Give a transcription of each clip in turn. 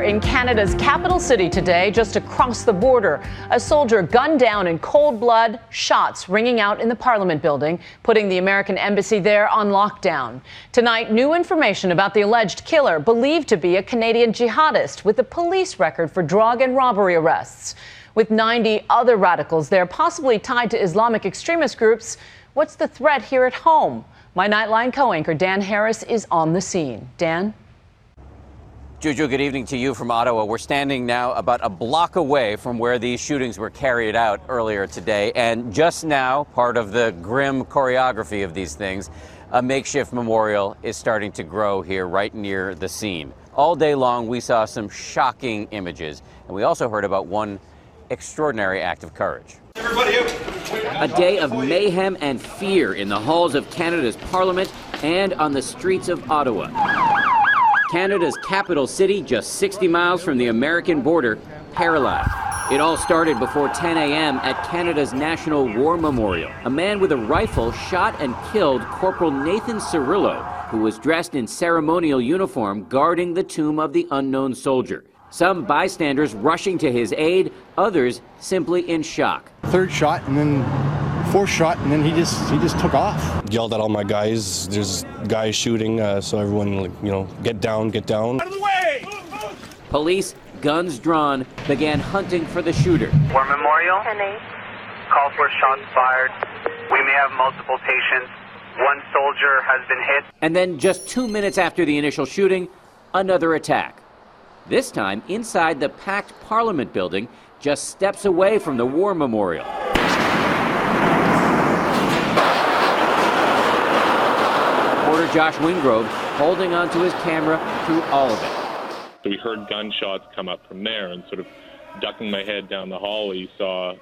killer in Canada's capital city today, just across the border. A soldier gunned down in cold blood, shots ringing out in the Parliament building, putting the American embassy there on lockdown. Tonight, new information about the alleged killer, believed to be a Canadian jihadist with a police record for drug and robbery arrests. With 90 other radicals there, possibly tied to Islamic extremist groups, what's the threat here at home? My Nightline co-anchor Dan Harris is on the scene. Dan? Juju, good evening to you from Ottawa. We're standing now about a block away from where these shootings were carried out earlier today. And just now, part of the grim choreography of these things, a makeshift memorial is starting to grow here right near the scene. All day long, we saw some shocking images. And we also heard about one extraordinary act of courage. Everybody out. A day of mayhem and fear in the halls of Canada's Parliament and on the streets of Ottawa. Canada's capital city, just 60 miles from the American border, paralyzed. It all started before 10 a.m. at Canada's National War Memorial. A man with a rifle shot and killed Corporal Nathan Cirillo, who was dressed in ceremonial uniform guarding the tomb of the unknown soldier. Some bystanders rushing to his aid, others simply in shock. Third shot and then fourth shot, and then he just took off. Yelled at all my guys. There's guys shooting, so everyone, get down, get down. Out of the way! Police, guns drawn, began hunting for the shooter. War Memorial. 10-8. Call for shots fired. We may have multiple patients. One soldier has been hit. And then just 2 minutes after the initial shooting, another attack. This time inside the packed Parliament building, just steps away from the War Memorial. Reporter Josh Wingrove holding onto his camera through all of it. So we heard gunshots come up from there, and sort of ducking my head down the hallway, you saw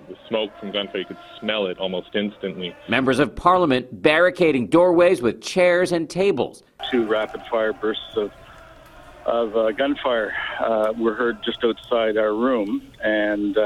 the smoke from gunfire. You could smell it almost instantly. Members of Parliament barricading doorways with chairs and tables. 2 rapid-fire bursts of gunfire were heard just outside our room, and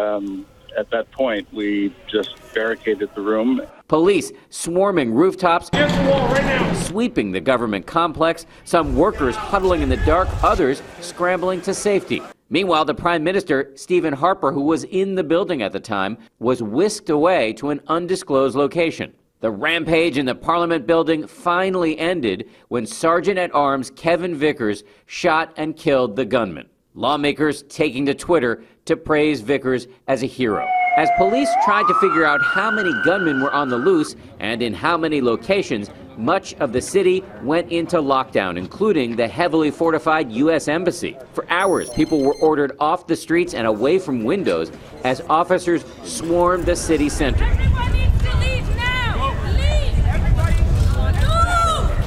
at that point we just barricaded the room. Police swarming rooftops, Against the wall right now. sweeping the government complex, some workers huddling in the dark, others scrambling to safety. Meanwhile, the Prime Minister, Stephen Harper, who was in the building at the time, was whisked away to an undisclosed location. The rampage in the Parliament building finally ended when Sergeant-at-Arms Kevin Vickers shot and killed the gunman. Lawmakers taking to Twitter to praise Vickers as a hero. As police tried to figure out how many gunmen were on the loose and in how many locations, much of the city went into lockdown, including the heavily fortified U.S. Embassy. For hours, people were ordered off the streets and away from windows as officers swarmed the city center.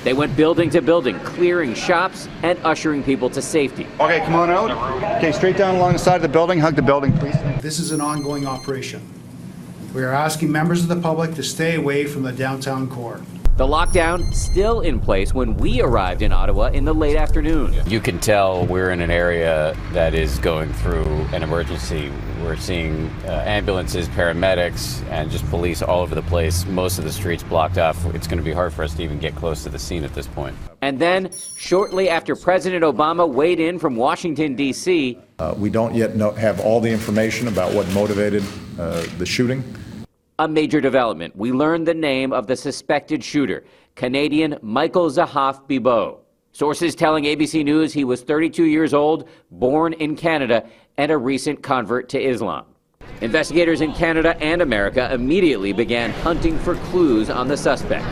They went building to building, clearing shops and ushering people to safety. Okay, come on out. Okay, straight down along the side of the building. Hug the building, please. This is an ongoing operation. We are asking members of the public to stay away from the downtown core. The lockdown still in place when we arrived in Ottawa in the late afternoon. You can tell we're in an area that is going through an emergency. We're seeing ambulances, paramedics, and just police all over the place. Most of the streets blocked off. It's going to be hard for us to even get close to the scene at this point. And then, shortly after President Obama weighed in from Washington, D.C., we don't yet have all the information about what motivated the shooting. a major development. We learned the name of the suspected shooter, Canadian Michael Zahaf Bibeau. Sources telling ABC News he was 32 years old, born in Canada, and a recent convert to Islam. Investigators in Canada and America immediately began hunting for clues on the suspect.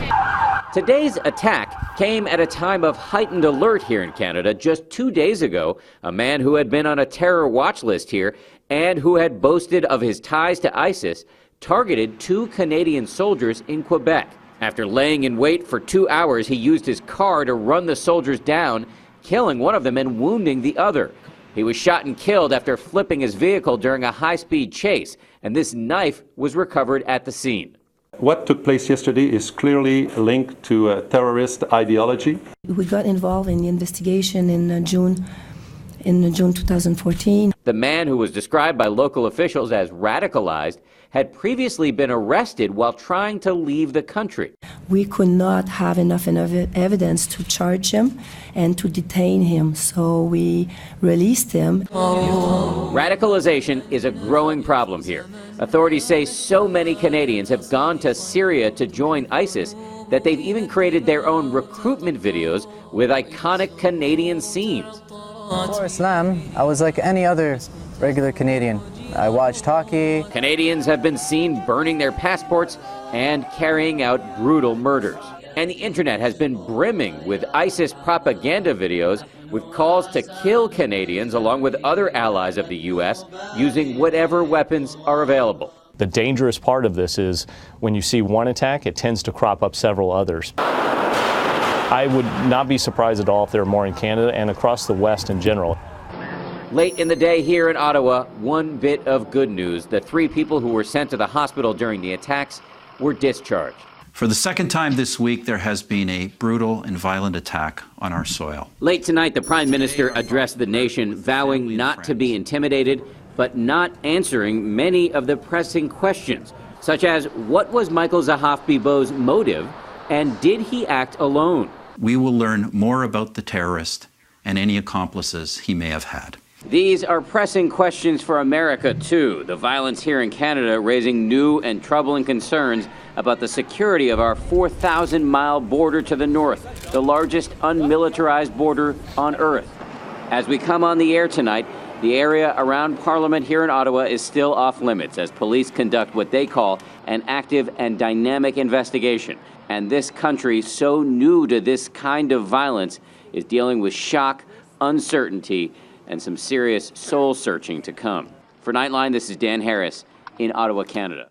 Today's attack came at a time of heightened alert here in Canada. Just 2 days ago, a man who had been on a terror watch list here and who had boasted of his ties to ISIS targeted 2 Canadian soldiers in Quebec. After laying in wait for 2 hours, he used his car to run the soldiers down, killing one of them and wounding the other. He was shot and killed after flipping his vehicle during a high-speed chase, and this knife was recovered at the scene. What took place yesterday is clearly linked to a terrorist ideology. We got involved in the investigation in June, in June 2014. The man, who was described by local officials as radicalized, had previously been arrested while trying to leave the country. We could not have enough evidence to charge him and to detain him, so we released him. Radicalization is a growing problem here. Authorities say so many Canadians have gone to Syria to join ISIS that they've even created their own recruitment videos with iconic Canadian scenes. Before Islam, I was like any other regular Canadian. I watched hockey. Canadians have been seen burning their passports and carrying out brutal murders. And the internet has been brimming with ISIS propaganda videos with calls to kill Canadians along with other allies of the U.S. using whatever weapons are available. The dangerous part of this is when you see one attack, it tends to crop up several others. I would not be surprised at all if there are more in Canada and across the West in general. Late in the day here in Ottawa, one bit of good news. The 3 people who were sent to the hospital during the attacks were discharged. For the second time this week, there has been a brutal and violent attack on our soil. Late tonight, the Prime Minister addressed the nation, vowing not to be intimidated, but not answering many of the pressing questions, such as what was Michael Zahaf-Bibeau's motive, and did he act alone? We will learn more about the terrorist and any accomplices he may have had. These are pressing questions for America, too. The violence here in Canada raising new and troubling concerns about the security of our 4,000-mile border to the north, the largest unmilitarized border on Earth. As we come on the air tonight, the area around Parliament here in Ottawa is still off limits as police conduct what they call an active and dynamic investigation. And this country, so new to this kind of violence, is dealing with shock, uncertainty, and some serious soul-searching to come. For Nightline, this is Dan Harris in Ottawa, Canada.